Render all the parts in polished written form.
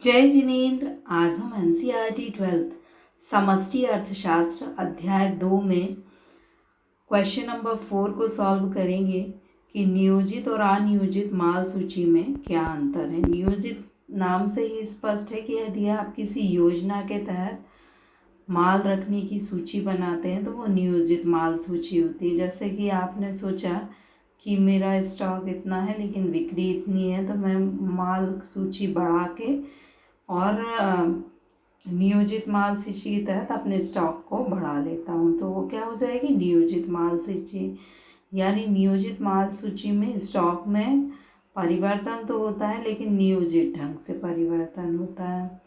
जय जिनेन्द्र। आज हम एनसीईआरटी 12th समष्टि अर्थशास्त्र अध्याय 2 में क्वेश्चन नंबर 4 को सॉल्व करेंगे कि नियोजित और अनियोजित माल सूची में क्या अंतर है। नियोजित नाम से ही स्पष्ट है कि यदि आप किसी योजना के तहत माल रखने की सूची बनाते हैं तो वो नियोजित माल सूची होती है। जैसे कि आपने सोचा कि मेरा स्टॉक इतना है लेकिन बिक्री इतनी है, तो मैं माल सूची बढ़ा के और नियोजित माल सूची के तहत अपने स्टॉक को बढ़ा लेता हूँ, तो वो क्या हो जाएगी, नियोजित माल सूची। यानी नियोजित माल सूची में स्टॉक में परिवर्तन तो होता है लेकिन नियोजित ढंग से परिवर्तन होता है।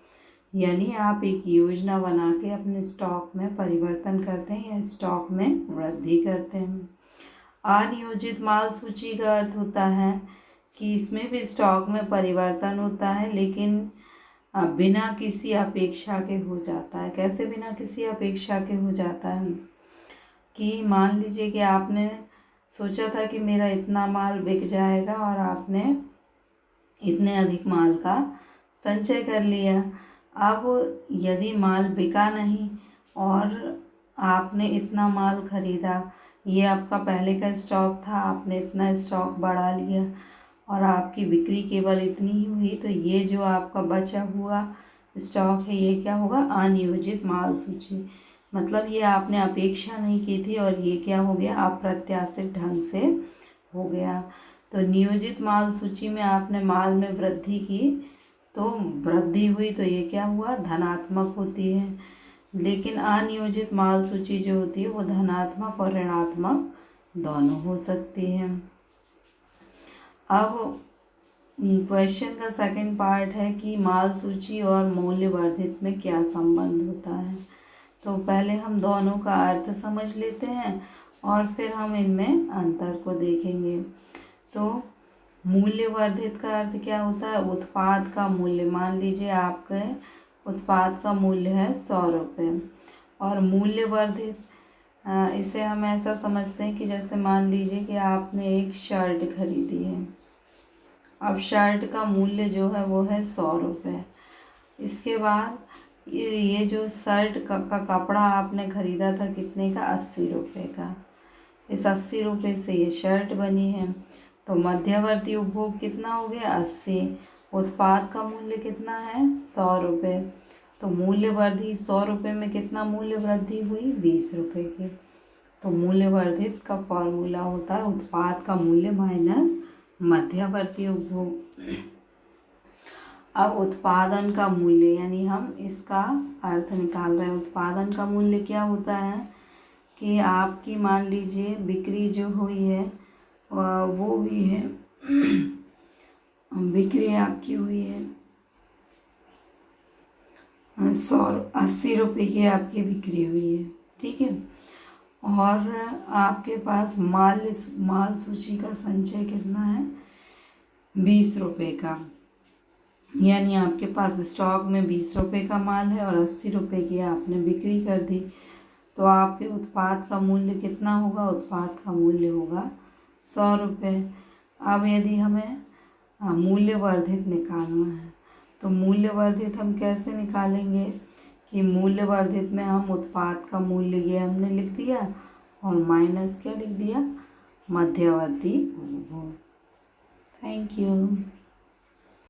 यानी आप एक योजना बना के अपने स्टॉक में परिवर्तन करते हैं या स्टॉक में वृद्धि करते हैं। अनियोजित माल सूची का अर्थ होता है कि इसमें भी स्टॉक में परिवर्तन होता है लेकिन बिना किसी अपेक्षा के हो जाता है। कैसे बिना किसी अपेक्षा के हो जाता है कि मान लीजिए कि आपने सोचा था कि मेरा इतना माल बिक जाएगा और आपने इतने अधिक माल का संचय कर लिया। अब यदि माल बिका नहीं और आपने इतना माल खरीदा, ये आपका पहले का स्टॉक था, आपने इतना स्टॉक बढ़ा लिया और आपकी बिक्री केवल इतनी ही हुई, तो ये जो आपका बचा हुआ स्टॉक है ये क्या होगा, अनियोजित माल सूची। मतलब ये आपने अपेक्षा नहीं की थी और ये क्या हो गया, अप्रत्याशित ढंग से हो गया। तो नियोजित माल सूची में आपने माल में वृद्धि की तो वृद्धि हुई, तो ये क्या हुआ, धनात्मक होती है। लेकिन अनियोजित माल सूची जो होती है वो धनात्मक और ऋणात्मक दोनों हो सकती है। अब क्वेश्चन का सेकंड पार्ट है कि माल सूची और मूल्य वर्धित में क्या संबंध होता है। तो पहले हम दोनों का अर्थ समझ लेते हैं और फिर हम इनमें अंतर को देखेंगे। तो मूल्य वर्धित का अर्थ क्या होता है, उत्पाद का मूल्य। मान लीजिए आपके उत्पाद का मूल्य है 100 रुपये और मूल्य वर्धित इसे हम ऐसा समझते हैं कि जैसे मान लीजिए कि आपने एक शर्ट खरीदी है। अब शर्ट का मूल्य जो है वो है 100 रुपये। इसके बाद ये जो शर्ट का कपड़ा आपने ख़रीदा था कितने का, 80 रुपये का। इस 80 रुपये से ये शर्ट बनी है, तो मध्यवर्ती उपभोग कितना हो गया, 80। उत्पाद का मूल्य कितना है, 100 रुपये। तो मूल्य वृद्धि 100 रुपये में कितना मूल्य वृद्धि हुई, 20 रुपये की। तो मूल्य वर्धित का फॉर्मूला होता है उत्पाद का मूल्य माइनस मध्यवर्ती उपभोग। अब उत्पादन का मूल्य, यानी हम इसका अर्थ निकाल रहे हैं। उत्पादन का मूल्य क्या होता है कि आपकी मान लीजिए बिक्री जो हुई है वो हुई है बिक्री आपकी हुई है 80 रुपये की आपकी बिक्री हुई है, ठीक है। और आपके पास माल सूची का संचय कितना है, 20 रुपये का। यानी आपके पास स्टॉक में 20 रुपये का माल है और 80 रुपये की आपने बिक्री कर दी, तो आपके उत्पाद का मूल्य कितना होगा, उत्पाद का मूल्य होगा 100 रुपये। अब यदि हमें मूल्य वर्धित निकालना है तो मूल्य वर्धित हम कैसे निकालेंगे कि मूल्य वर्धित में हम उत्पाद का मूल्य ये हमने लिख दिया और माइनस क्या लिख दिया, मध्यवर्ती उपभोग। Thank you.